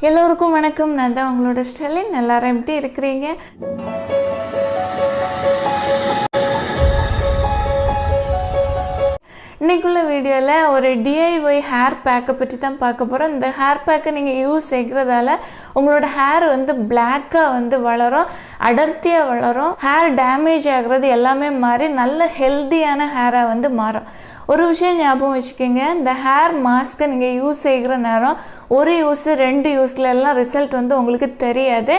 எல்லோருக்கும் வணக்கம். நான் தான் உங்களோட ஸ்டெலின். எல்லாரும் எப்படி இருக்கிறீங்க? இன்றைக்குள்ள வீடியோவில் ஒரு டிஐஒய் ஹேர் பேக்கை பற்றி தான் பார்க்க போகிறோம். இந்த ஹேர் பேக்கை நீங்கள் யூஸ் செய்கிறதால உங்களோட ஹேர் வந்து பிளாக்காக வளரும், அடர்த்தியாக வளரும், ஹேர் டேமேஜ் ஆகிறது எல்லாமே மாறி நல்ல ஹெல்த்தியான ஹேராக மாறும். ஒரு விஷயம் ஞாபகம் வச்சுக்கோங்க, இந்த ஹேர் மாஸ்க்கை நீங்கள் யூஸ் செய்கிற நேரம் ஒரு யூஸு 2 யூஸ்லலாம் ரிசல்ட் உங்களுக்கு தெரியாது.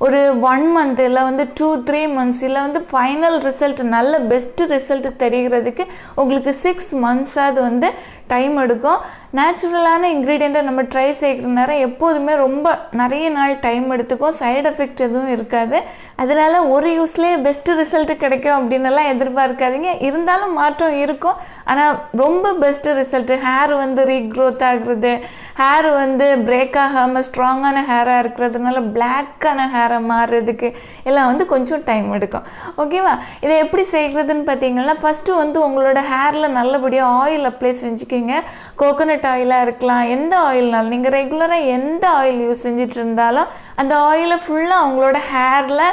ஒரு 1 மந்த் இல்லை 2-3 months இல்லை ஃபைனல் ரிசல்ட் நல்ல பெஸ்ட்டு ரிசல்ட் தெரிகிறதுக்கு உங்களுக்கு 6 months டைம் எடுக்கும். நேச்சுரலான இன்க்ரீடியண்ட்டை நம்ம ட்ரை செய்கிற நேரம் எப்போதுமே ரொம்ப நிறைய நாள் டைம் எடுத்துக்கும். சைடு எஃபெக்ட் எதுவும் இருக்காது. அதனால் ஒரு யூஸ்லேயே பெஸ்ட்டு ரிசல்ட்டு கிடைக்கும் அப்படின்னலாம் எதிர்பார்க்காதீங்க. இருந்தாலும் மாற்றம் இருக்கும். ஆனால் ரொம்ப பெஸ்ட்டு ரிசல்ட்டு ஹேர் ரீக்ரோத் ஆகுறது, ஹேர் பிரேக் ஆகாமல் ஸ்ட்ராங்கான ஹேராக இருக்கிறதுனால பிளாக்கான ஹேரை மாறுறதுக்கு எல்லாம் கொஞ்சம் டைம் எடுக்கும். ஓகேவா? இதை எப்படி செய்கிறதுன்னு பார்த்தீங்கன்னா, ஃபஸ்ட்டு உங்களோட ஹேரில் நல்லபடியாக ஆயில் அப்ளை செஞ்சுக்கிங்க. கோகோனட் ஆயிலாக இருக்கலாம், எந்த ஆயில்னாலும் நீங்கள் ரெகுலராக எந்த ஆயில் யூஸ் செஞ்சுட்டு இருந்தாலும் அந்த ஆயிலை ஃபுல்லாக அவங்களோட ஹேரில்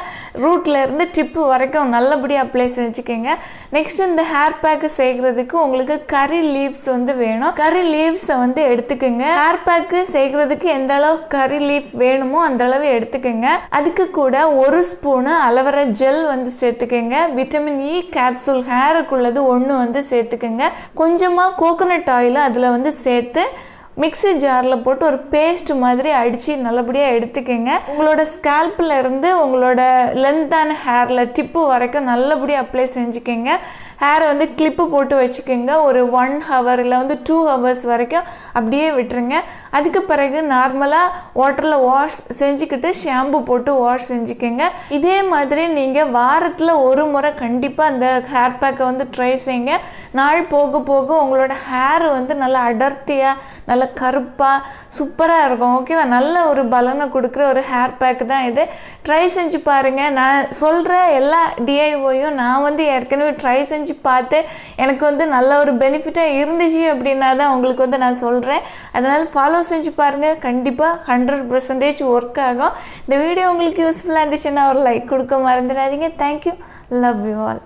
ரூட்லேருந்து டிப்பு வரைக்கும் நல்லபடியாக அப்ளை செஞ்சுக்கோங்க. நெக்ஸ்ட் இந்த ஹேர் பேக்கு செய்கிறதுக்கு உங்களுக்கு கறி லீவ்ஸ் வேணும். கறி லீவ்ஸை எடுத்துக்கோங்க. ஹேர் பேக்கு செய்கிறதுக்கு எந்த அளவு கறி லீஃப் வேணுமோ அந்த அளவு எடுத்துக்கோங்க. அதுக்கு கூட 1 ஸ்பூனு அலோவேரா ஜெல் சேர்த்துக்கோங்க. விட்டமின் இ கேப்சூல் ஹேருக்குள்ளது 1 சேர்த்துக்கோங்க. கொஞ்சமாக கோகோனட் ஆயில் அதில் சேர்த்து மிக்ஸி ஜாரில் போட்டு ஒரு பேஸ்ட் மாதிரி அடித்து நல்லபடியாக எடுத்துக்கோங்க. உங்களோட ஸ்கேல்பில் இருந்து உங்களோட லென்த்தான ஹேரில் டிப்பு வரைக்கும் நல்லபடியாக அப்ளை செஞ்சுக்கோங்க. ஹேரை கிளிப்பு போட்டு வச்சுக்கோங்க. ஒரு 1 hour இல்லை 2 hours வரைக்கும் அப்படியே விட்டுருங்க. அதுக்கு பிறகு நார்மலாக வாட்டரில் வாஷ் செஞ்சுக்கிட்டு ஷாம்பு போட்டு வாஷ் செஞ்சுக்கோங்க. இதே மாதிரி நீங்கள் வாரத்தில் ஒரு முறை கண்டிப்பாக அந்த ஹேர் பேக்கை ட்ரை செய்யுங்க. நாள் போக போக உங்களோட ஹேர் நல்லா அடர்த்தியாக நல்ல கருப்பாக சூப்பராக இருக்கும். ஓகேவா? நல்ல ஒரு பலனை கொடுக்குற ஒரு ஹேர் பேக்கு தான் இது. ட்ரை செஞ்சு பாருங்கள். நான் சொல்கிற எல்லா டிஐஒயும் நான் ஏற்கனவே ட்ரை செஞ்சு பார்த்து எனக்கு நல்ல ஒரு பெனிஃபிட்டாக இருந்துச்சு அப்படின்னா தான் உங்களுக்கு நான் சொல்கிறேன். அதனால் ஃபாலோ செஞ்சு பாருங்கள். கண்டிப்பாக 100% ஒர்க் ஆகும். இந்த வீடியோ உங்களுக்கு யூஸ்ஃபுல்லாக இருந்துச்சுன்னா ஒரு லைக் கொடுக்க மறந்துடாதீங்க. தேங்க்யூ. Love you all.